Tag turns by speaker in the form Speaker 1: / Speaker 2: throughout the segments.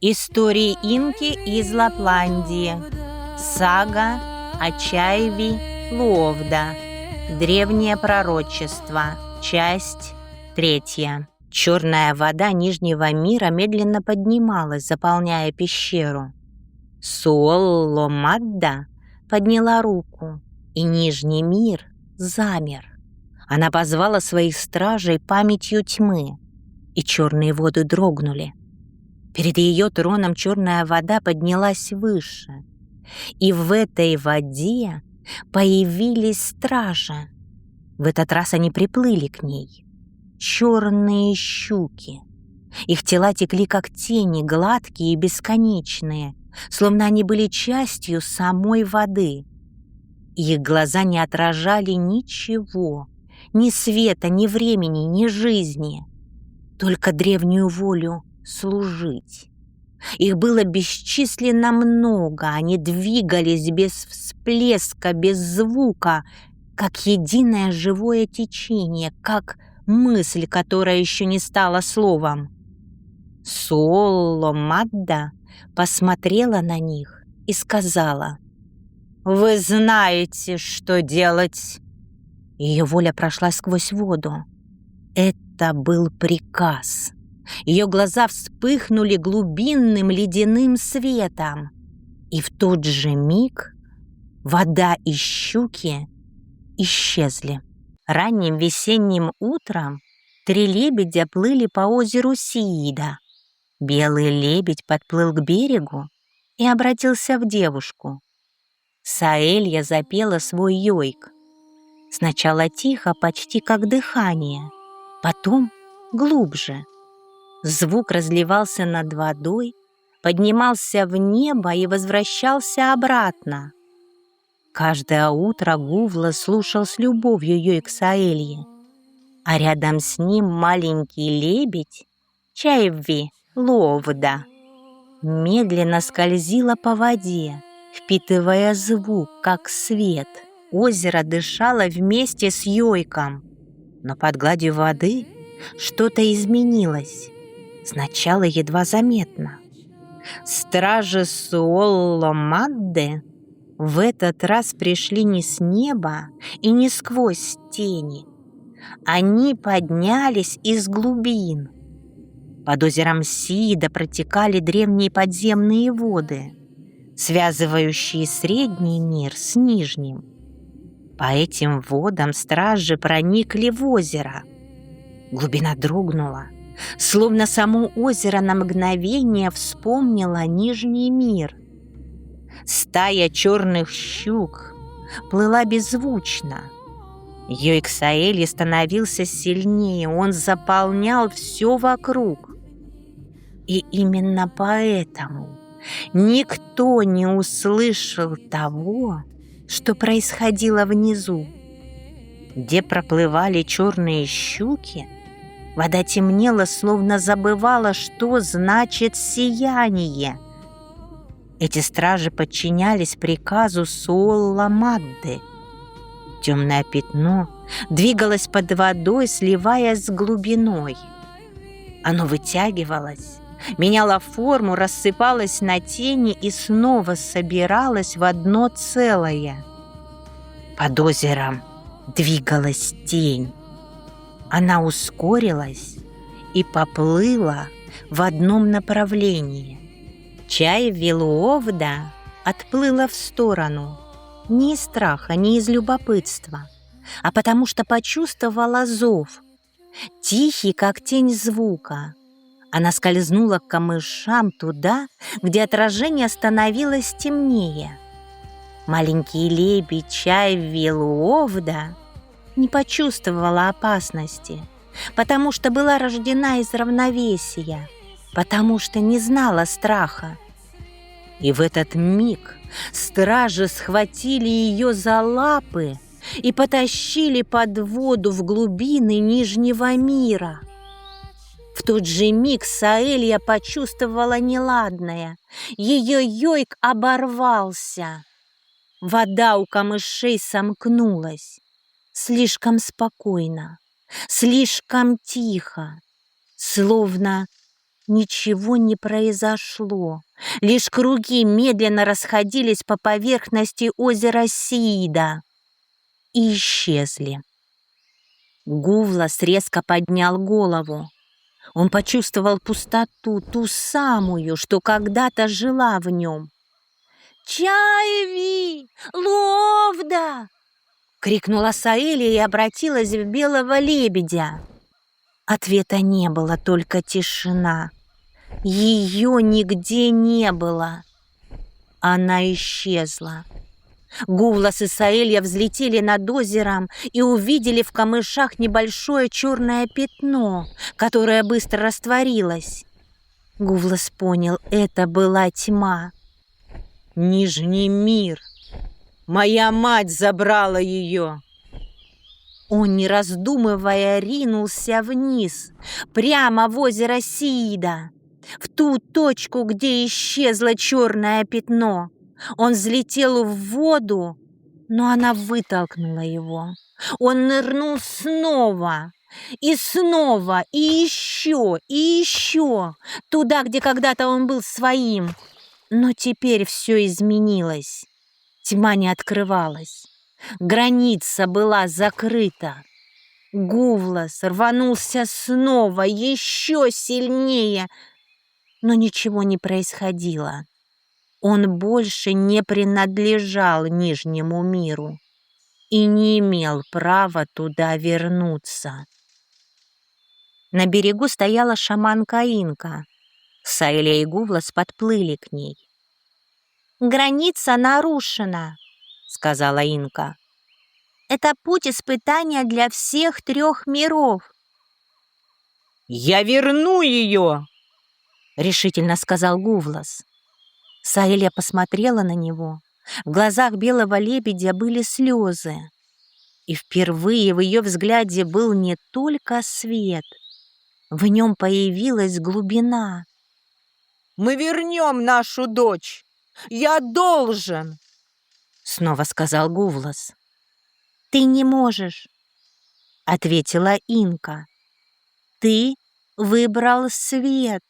Speaker 1: Истории инки из Лапландии. Сага о Чайви Луовда. Древнее пророчество. Часть 3. Черная вода Нижнего мира медленно поднималась, заполняя пещеру. Суолломадда подняла руку, и Нижний мир замер. Она позвала своих стражей памятью тьмы, и черные воды дрогнули. Перед ее троном черная вода поднялась выше, и в этой воде появились стражи. В этот раз они приплыли к ней. Черные щуки. Их тела текли как тени, гладкие и бесконечные, словно они были частью самой воды. Их глаза не отражали ничего, ни света, ни времени, ни жизни, только древнюю волю служить. Их было бесчисленно много, они двигались без всплеска, без звука, как единое живое течение, как мысль, которая еще не стала словом. Суолломадда посмотрела на них и сказала: «Вы знаете, что делать». Ее воля прошла сквозь воду. Это был приказ. Ее глаза вспыхнули глубинным ледяным светом. И в тот же миг вода и щуки исчезли. Ранним весенним утром 3 лебедя плыли по озеру Сиида. Белый лебедь подплыл к берегу и обратился в девушку. Саэлья запела свой йойк. Сначала тихо, почти как дыхание, потом глубже. Звук разливался над водой, поднимался в небо и возвращался обратно. Каждое утро Гувла слушал с любовью йойк Саэльи, а рядом с ним маленький лебедь Чайви Луовда медленно скользила по воде, впитывая звук, как свет. Озеро дышало вместе с йойком, но под гладью воды что-то изменилось. Сначала едва заметно. Стражи Суолломадды в этот раз пришли не с неба и не сквозь тени. Они поднялись из глубин. Под озером Сиида протекали древние подземные воды, связывающие средний мир с нижним. По этим водам стражи проникли в озеро. Глубина дрогнула, словно само озеро на мгновение вспомнило Нижний мир. Стая черных щук плыла беззвучно. Йойк Саэльи становился сильнее, он заполнял все вокруг. И именно поэтому никто не услышал того, что происходило внизу. Где проплывали черные щуки, вода темнела, словно забывала, что значит сияние. Эти стражи подчинялись приказу Суолломадды. Темное пятно двигалось под водой, сливаясь с глубиной. Оно вытягивалось, меняло форму, рассыпалось на тени и снова собиралось в одно целое. Под озером двигалась тень. Она ускорилась и поплыла в одном направлении. Чайви Луовда отплыла в сторону, не из страха, не из любопытства, а потому что почувствовала зов, тихий, как тень звука. Она скользнула к камышам туда, где отражение становилось темнее. Маленький лебедь Чайви Луовда не почувствовала опасности, потому что была рождена из равновесия, потому что не знала страха. И в этот миг стражи схватили ее за лапы и потащили под воду в глубины Нижнего мира. В тот же миг Саэлья почувствовала неладное. Ее йойк оборвался. Вода у камышей сомкнулась. Слишком спокойно, слишком тихо, словно Ничего не произошло. Лишь круги медленно расходились по поверхности озера Сиида и исчезли. Гувлас резко поднял голову. Он почувствовал пустоту, ту самую, что когда-то жила в нем. «Чайви! Ловда!» — крикнула Саэлия и обратилась в белого лебедя. Ответа не было, только тишина. Ее нигде не было. Она исчезла. Гувлас и Саэлья взлетели над озером и увидели в камышах небольшое черное пятно, которое быстро растворилось. Гувлас понял, это была тьма. «Нижний мир! Моя мать забрала ее!» Он, не раздумывая, ринулся вниз, прямо в озеро Сиида, в ту точку, где исчезло черное пятно. Он взлетел в воду, но она вытолкнула его. Он нырнул снова, и снова, и еще, туда, где когда-то он был своим. Но теперь все изменилось. Тьма не открывалась. Граница была закрыта. Гувлас рванулся снова, еще сильнее, но ничего не происходило. Он больше не принадлежал Нижнему миру и не имел права туда вернуться. На берегу стояла шаманка Инка. Саэлия и Гувлас подплыли к ней. «Граница нарушена», — сказала Инка. «Это путь испытания для всех 3 миров». «Я верну ее!» — решительно сказал Гувлас. Саэлия посмотрела на него. В глазах белого лебедя были слезы. И впервые в ее взгляде был не только свет. В нем появилась глубина. «Мы вернем нашу дочь! Я должен!» Снова сказал Гувлас. «Ты не можешь», — ответила Инка. «Ты выбрал свет,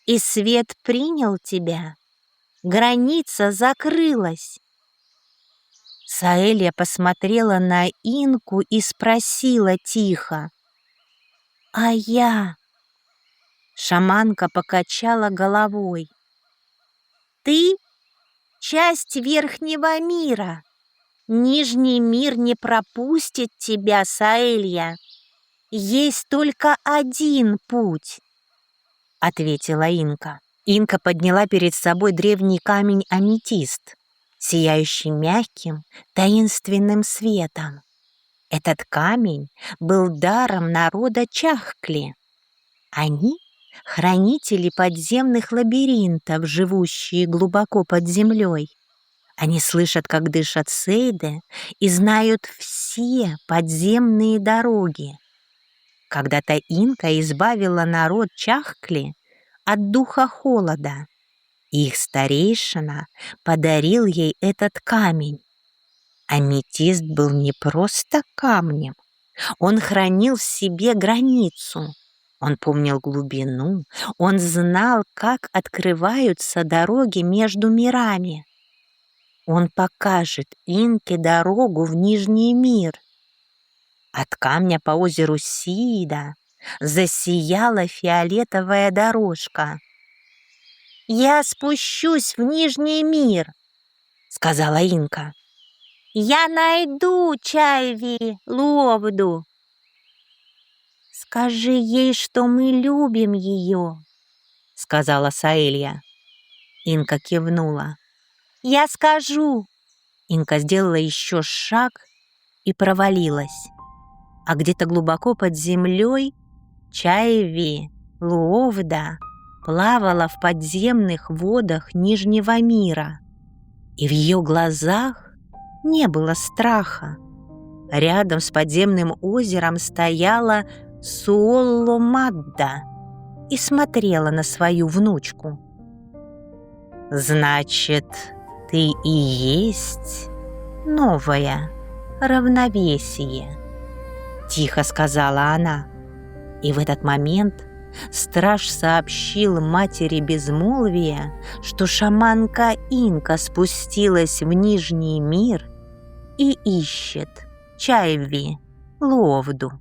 Speaker 1: и свет принял тебя. Граница закрылась». Саэлия посмотрела на Инку и спросила тихо: «А я?» Шаманка покачала головой. «Ты — часть верхнего мира. Нижний мир не пропустит тебя, Саэлья. Есть только один путь», — ответила Инка. Инка подняла перед собой древний камень аметист, сияющий мягким, таинственным светом. Этот камень был даром народа Чахкли. Они — хранители подземных лабиринтов, живущие глубоко под землей. Они слышат, как дышат сейды, и знают все подземные дороги. Когда-то Инка избавила народ Чахкли от духа холода. Их старейшина подарил ей этот камень. Аметист был не просто камнем. Он хранил в себе границу. Он помнил глубину. Он знал, как открываются дороги между мирами. Он покажет Инке дорогу в Нижний мир. От камня по озеру Сиида засияла фиолетовая дорожка. «Я спущусь в Нижний мир», — сказала Инка. «Я найду Чайви Ловду. Скажи ей, что мы любим ее», — сказала Саэлья. Инка кивнула. «Я скажу». Инка сделала еще шаг и провалилась. А где-то глубоко под землей Чайви Ловда плавала в подземных водах Нижнего мира. И в ее глазах не было страха. Рядом с подземным озером стояла Суолло-Мадда и смотрела на свою внучку. «Значит, ты и есть новое равновесие», — тихо сказала она. И в этот момент Страж сообщил матери безмолвия, что шаманка Инка спустилась в Нижний мир и ищет Чайви Ловду.